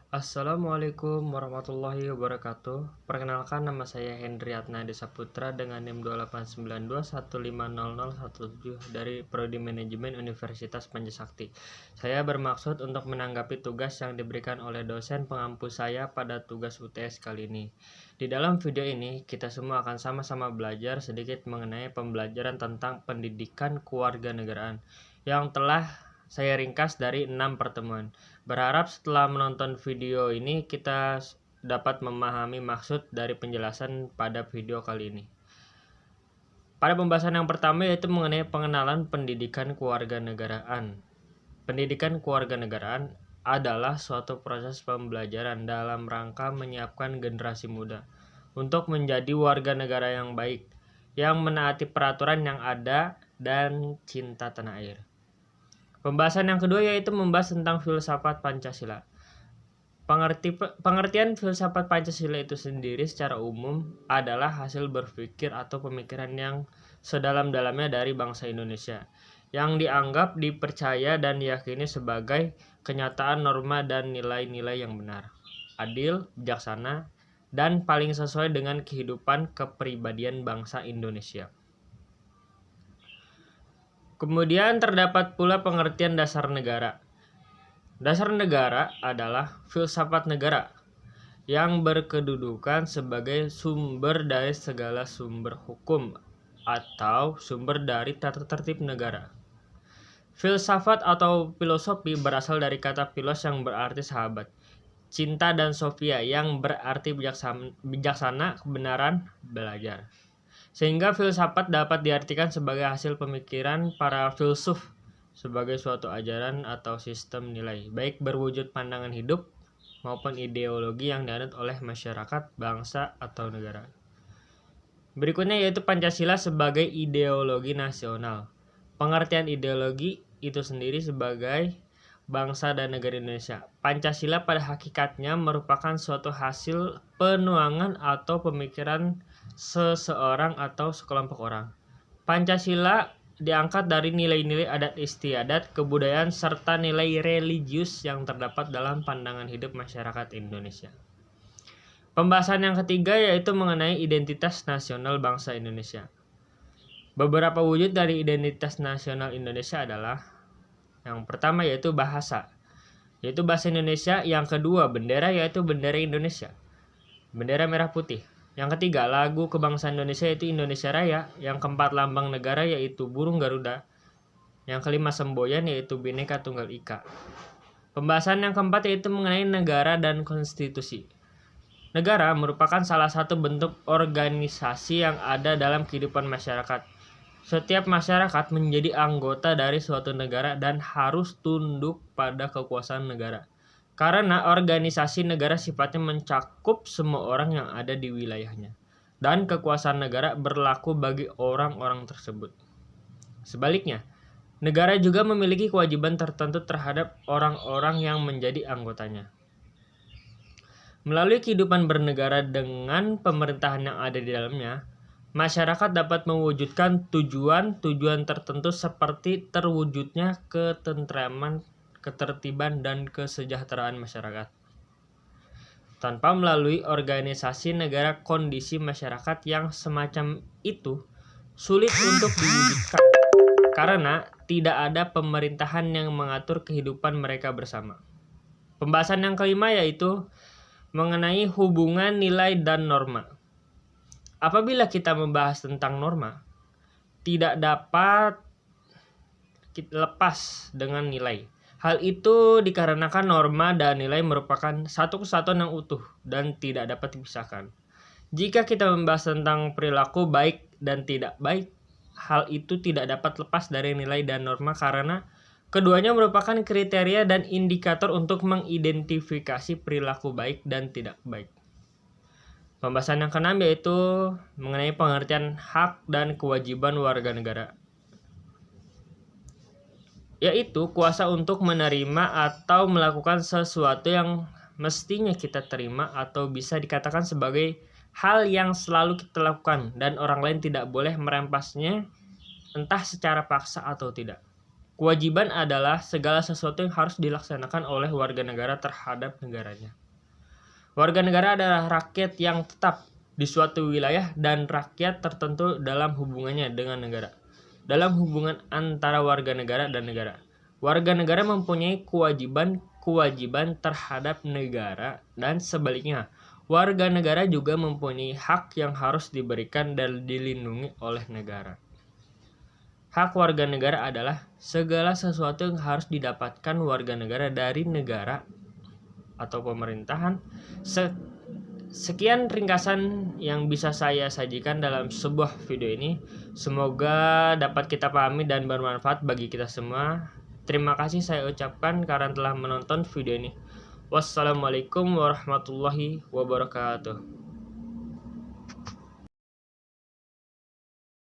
Assalamualaikum warahmatullahi wabarakatuh. Perkenalkan, nama saya Hendri Atnadi Saputra dengan NIM 2892150017 dari Prodi Manajemen Universitas Pancasakti. Saya bermaksud untuk menanggapi tugas yang diberikan oleh dosen pengampu saya pada tugas UTS kali ini. Di dalam video ini, kita semua akan sama-sama belajar sedikit mengenai pembelajaran tentang pendidikan kewarganegaraan yang telah saya ringkas dari 6 pertemuan. Berharap setelah menonton video ini kita dapat memahami maksud dari penjelasan pada video kali ini. Pada pembahasan yang pertama yaitu mengenai pengenalan pendidikan kewarganegaraan. Pendidikan kewarganegaraan adalah suatu proses pembelajaran dalam rangka menyiapkan generasi muda untuk menjadi warga negara yang baik, yang menaati peraturan yang ada dan cinta tanah air. Pembahasan yang kedua yaitu membahas tentang filsafat Pancasila. Pengertian filsafat Pancasila itu sendiri secara umum adalah hasil berpikir atau pemikiran yang sedalam-dalamnya dari bangsa Indonesia, yang dianggap, dipercaya, dan diyakini sebagai kenyataan norma dan nilai-nilai yang benar, adil, bijaksana, dan paling sesuai dengan kehidupan kepribadian bangsa Indonesia. Kemudian terdapat pula pengertian dasar negara. Dasar negara adalah filsafat negara yang berkedudukan sebagai sumber dari segala sumber hukum atau sumber dari tata tertib negara. Filsafat atau filosofi berasal dari kata philos yang berarti sahabat, cinta, dan sophia yang berarti bijaksana, kebenaran, belajar. Sehingga filsafat dapat diartikan sebagai hasil pemikiran para filsuf sebagai suatu ajaran atau sistem nilai, baik berwujud pandangan hidup maupun ideologi yang dianut oleh masyarakat, bangsa, atau negara. Berikutnya yaitu Pancasila sebagai ideologi nasional. Pengertian ideologi itu sendiri sebagai bangsa dan negara Indonesia. Pancasila pada hakikatnya merupakan suatu hasil penuangan atau pemikiran seseorang atau sekelompok orang. Pancasila diangkat dari nilai-nilai adat istiadat, kebudayaan, serta nilai religius yang terdapat dalam pandangan hidup masyarakat Indonesia. Pembahasan yang ketiga yaitu mengenai identitas nasional bangsa Indonesia. Beberapa wujud dari identitas nasional Indonesia adalah: yang pertama yaitu bahasa, yaitu bahasa Indonesia. Yang kedua bendera, yaitu bendera Indonesia, bendera merah putih. Yang ketiga lagu kebangsaan Indonesia, yaitu Indonesia Raya. Yang keempat lambang negara, yaitu burung Garuda. Yang kelima semboyan, yaitu Bhinneka Tunggal Ika. Pembahasan yang keempat yaitu mengenai negara dan konstitusi. Negara merupakan salah satu bentuk organisasi yang ada dalam kehidupan masyarakat. Setiap masyarakat menjadi anggota dari suatu negara dan harus tunduk pada kekuasaan negara. Karena organisasi negara sifatnya mencakup semua orang yang ada di wilayahnya, dan kekuasaan negara berlaku bagi orang-orang tersebut. Sebaliknya, negara juga memiliki kewajiban tertentu terhadap orang-orang yang menjadi anggotanya. Melalui kehidupan bernegara dengan pemerintahan yang ada di dalamnya, masyarakat dapat mewujudkan tujuan-tujuan tertentu seperti terwujudnya ketentraman, ketertiban, dan kesejahteraan masyarakat. Tanpa melalui organisasi negara, kondisi masyarakat yang semacam itu sulit untuk diwujudkan karena tidak ada pemerintahan yang mengatur kehidupan mereka bersama. Pembahasan yang kelima yaitu mengenai hubungan nilai dan norma. Apabila kita membahas tentang norma, tidak dapat kita lepas dengan nilai. Hal itu dikarenakan norma dan nilai merupakan satu kesatuan yang utuh dan tidak dapat dipisahkan. Jika kita membahas tentang perilaku baik dan tidak baik, hal itu tidak dapat lepas dari nilai dan norma karena keduanya merupakan kriteria dan indikator untuk mengidentifikasi perilaku baik dan tidak baik. Pembahasan yang keenam yaitu mengenai pengertian hak dan kewajiban warga negara, yaitu kuasa untuk menerima atau melakukan sesuatu yang mestinya kita terima atau bisa dikatakan sebagai hal yang selalu kita lakukan dan orang lain tidak boleh merampasnya entah secara paksa atau tidak. Kewajiban adalah segala sesuatu yang harus dilaksanakan oleh warga negara terhadap negaranya. Warga negara adalah rakyat yang tetap di suatu wilayah dan rakyat tertentu dalam hubungannya dengan negara. Dalam hubungan antara warga negara dan negara, warga negara mempunyai kewajiban terhadap negara dan sebaliknya. Warga negara juga mempunyai hak yang harus diberikan dan dilindungi oleh negara. Hak warga negara adalah segala sesuatu yang harus didapatkan warga negara dari negara atau pemerintahan. Sekian ringkasan yang bisa saya sajikan dalam sebuah video ini. Semoga dapat kita pahami dan bermanfaat bagi kita semua. Terima kasih saya ucapkan karena telah menonton video ini. Wassalamualaikum warahmatullahi wabarakatuh.